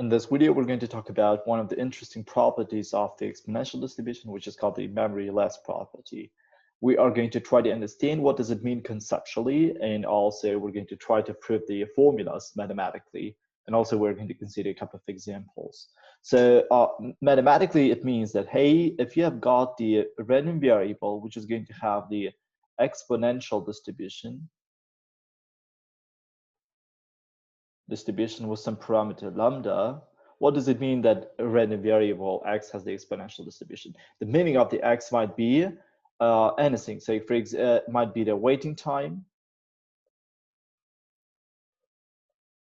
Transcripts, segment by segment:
In this video, we're going to talk about one of the interesting properties of the exponential distribution, which is called the memoryless property. We are going to try to understand what does it mean conceptually, and also we're going to try to prove the formulas mathematically, and also we're going to consider a couple of examples. So mathematically, it means that, hey, if you have got the random variable, which is going to have the exponential distribution with some parameter lambda, what does it mean that a random variable x has the exponential distribution? The meaning of the x might be anything. So for example, it might be the waiting time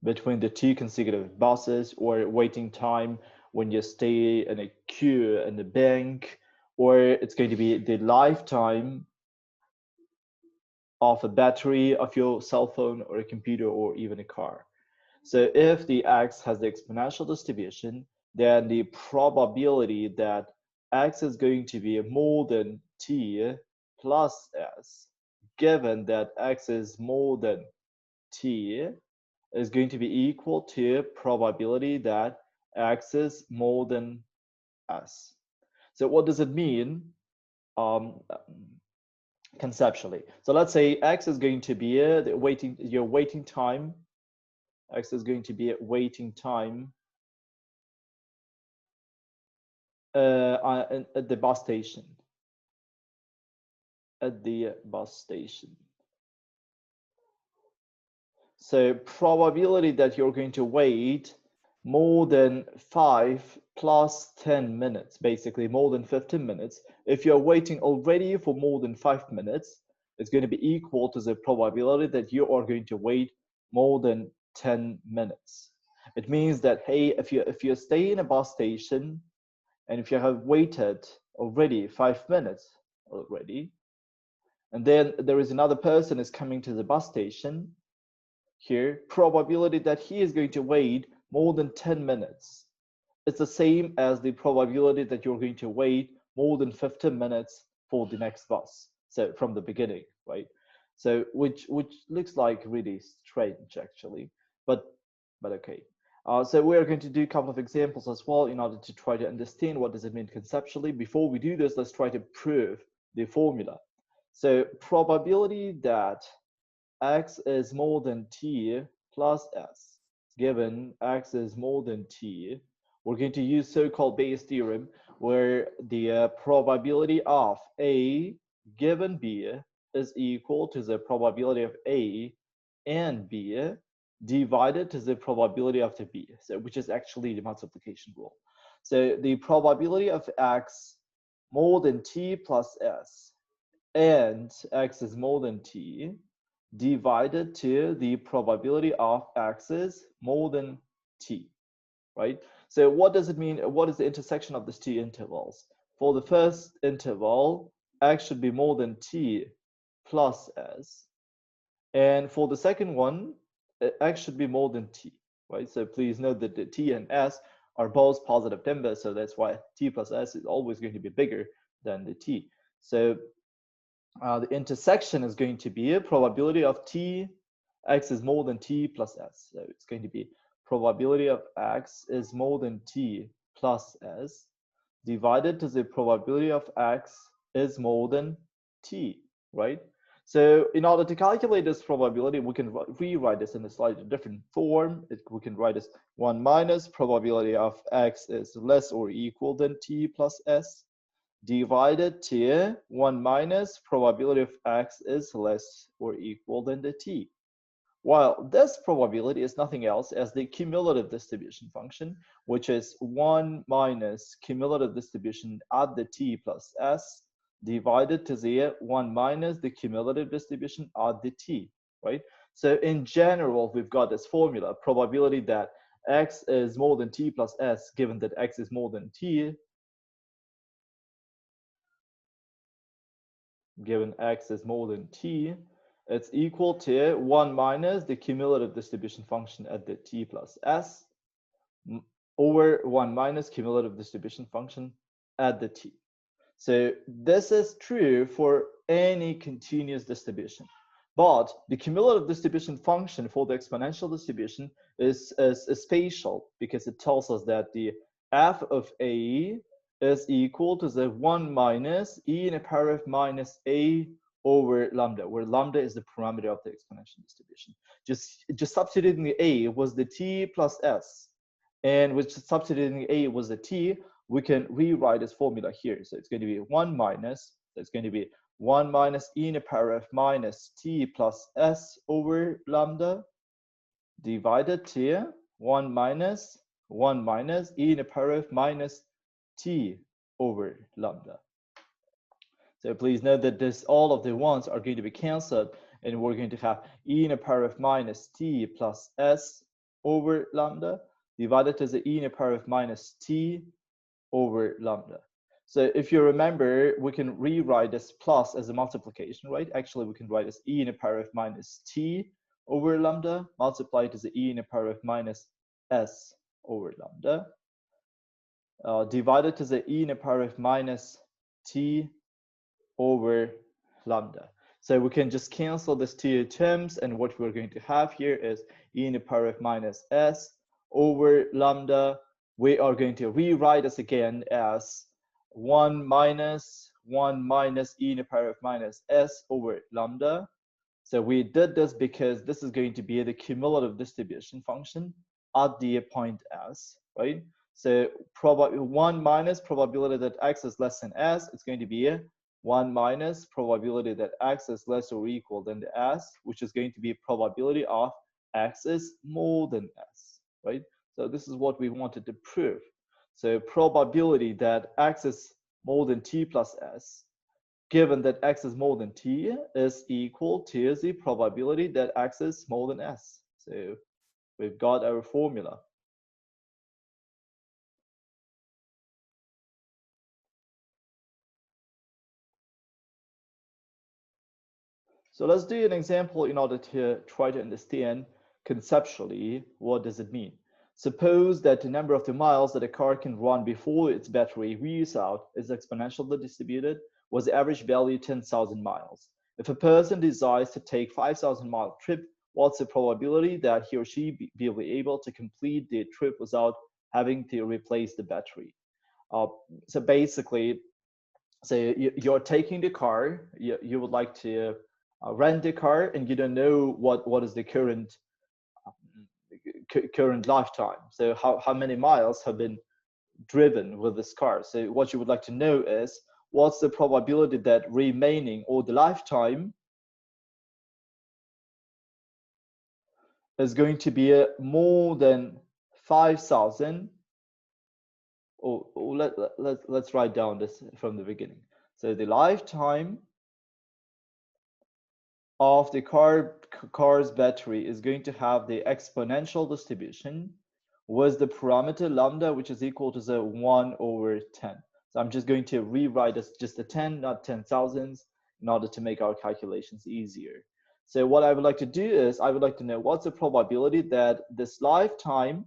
between the two consecutive buses, or waiting time when you stay in a queue in the bank, or it's going to be the lifetime of a battery of your cell phone or a computer or even a car. So if the x has the exponential distribution, then the probability that x is going to be more than t plus s, given that x is more than t, is going to be equal to probability that x is more than s. So what does it mean conceptually? So let's say x is going to be your waiting time. X is going to be at waiting time at the bus station. So probability that you're going to wait more than 5 plus 10 minutes, basically more than 15 minutes. If you're waiting already for more than 5 minutes, it's going to be equal to the probability that you are going to wait more than 10 minutes. It means that, hey, if you stay in a bus station and if you have waited already 5 minutes already, and then there is another person is coming to the bus station, here, probability that he is going to wait more than 10 minutes. It's the same as the probability that you're going to wait more than 15 minutes for the next bus. So from the beginning, right? So which looks like really strange actually, but okay. So we're going to do a couple of examples as well in order to try to understand what does it mean conceptually. Before we do this, let's try to prove the formula. So probability that x is more than t plus s, given x is more than t, we're going to use so-called Bayes theorem, where the probability of a given b is equal to the probability of a and b divided to the probability of the b, so which is actually the multiplication rule. So the probability of x more than t plus s and x is more than t divided to the probability of x is more than t, right? So what does it mean? What is the intersection of these two intervals? For the first interval, x should be more than t plus s. And for the second one, x should be more than t, right? So please note that the t and s are both positive numbers, so that's why t plus s is always going to be bigger than the t. So the intersection is going to be a probability of t, x is more than t plus s. So it's going to be probability of x is more than t plus s divided to the probability of x is more than t, right? So in order to calculate this probability, we can rewrite this in a slightly different form. We can write as 1 minus probability of x is less or equal than t plus s divided to 1 minus probability of x is less or equal than the t. While this probability is nothing else as the cumulative distribution function, which is 1 minus cumulative distribution at the t plus s divided to the 1 minus the cumulative distribution at the t, right? So in general, we've got this formula, probability that x is more than t plus s, given that x is more than t, given x is more than t, it's equal to 1 minus the cumulative distribution function at the t plus s over 1 minus cumulative distribution function at the t. So this is true for any continuous distribution. But the cumulative distribution function for the exponential distribution is spatial, because it tells us that the f of a is equal to the 1 minus e in the power of minus a over lambda, where lambda is the parameter of the exponential distribution. Just substituting the a was the t plus s, and with substituting a was the t, we can rewrite this formula here. So it's going to be 1 minus, so it's going to be 1 minus e in the power of minus t plus s over lambda divided to 1 minus e in the power of minus t over lambda. So please note that this, all of the ones are going to be cancelled, and we're going to have e in the power of minus t plus s over lambda divided to the e in the power of minus t over lambda. So if you remember, we can rewrite this plus as a multiplication, right? Actually, we can write as e in the power of minus t over lambda multiplied to the e in the power of minus s over lambda divided to the e in the power of minus t over lambda. So we can just cancel these two terms, and what we're going to have here is e in the power of minus s over lambda. We are going to rewrite this again as 1 minus e in the power of minus s over lambda. So we did this because this is going to be the cumulative distribution function at the point s, right? So 1 minus probability that x is less than s, it's going to be 1 minus probability that x is less or equal than the s, which is going to be probability of x is more than s, right? So this is what we wanted to prove. So probability that x is more than t plus s, given that x is more than t, is equal to the probability that x is more than s. So we've got our formula. So let's do an example in order to try to understand conceptually what does it mean. Suppose that the number of the miles that a car can run before its battery wears out is exponentially distributed, with the average value 10,000 miles. If a person desires to take 5,000 mile trip, what's the probability that he or she will be able to complete the trip without having to replace the battery? So basically, so you're taking the car, you would like to rent the car, and you don't know what is the current lifetime. So how many miles have been driven with this car. So what you would like to know is what's the probability that remaining or the lifetime is going to be more than 5,000. Or let's write down this from the beginning. So the lifetime of the car's battery is going to have the exponential distribution with the parameter lambda, which is equal to the 1 over 10. So I'm just going to rewrite as just a 10, not 10,000s, in order to make our calculations easier. So what I would like to do is I would like to know what's the probability that this lifetime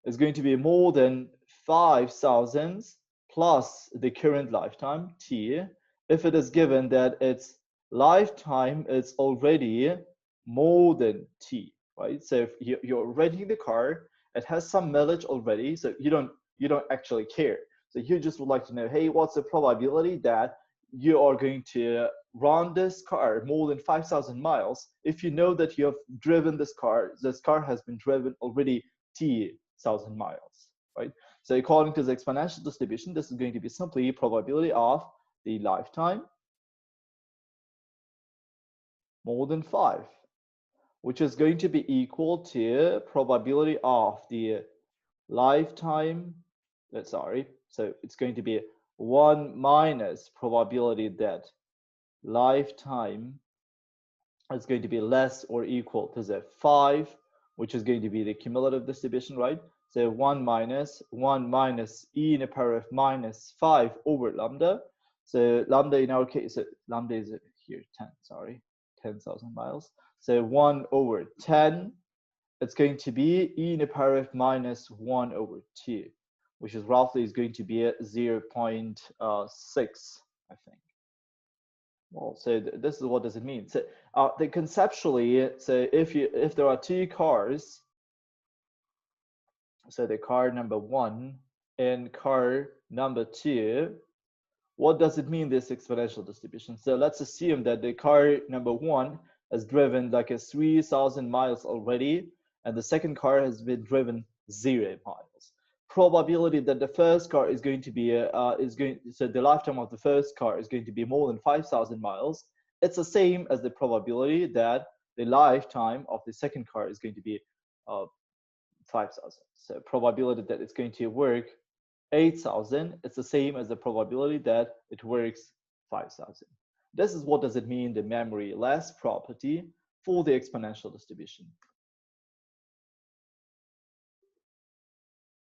is going to be more than 5,000 plus the current lifetime, t, if it is given that its lifetime is already more than t, right? So if you're renting the car, it has some mileage already, so you don't actually care. So you just would like to know, hey, what's the probability that you are going to run this car more than 5,000 miles if you know that you have driven this car has been driven already t 1,000 miles, right? So according to the exponential distribution, this is going to be simply probability of the lifetime more than 5, which is going to be equal to probability of the lifetime, so it's going to be 1 minus probability that lifetime is going to be less or equal to the 5, which is going to be the cumulative distribution, right? So 1 minus e in the power of minus 5 over lambda. So lambda in our case, lambda is here 10, sorry, 10,000 miles. So 1 over 10, it's going to be e in the power of minus 1 over 2, which is roughly is going to be 0.6, I think. Well, so this is what does it mean. So the conceptually, so if there are two cars, so the car number one and car number two, what does it mean, this exponential distribution? So let's assume that the car number one has driven like a 3,000 miles already, and the second car has been driven 0 miles. Probability that the first car is going to be so the lifetime of the first car is going to be more than 5,000 miles. It's the same as the probability that the lifetime of the second car is going to be 5,000. So probability that it's going to work 8,000, it's the same as the probability that it works 5,000. This is what does it mean, the memory less property for the exponential distribution.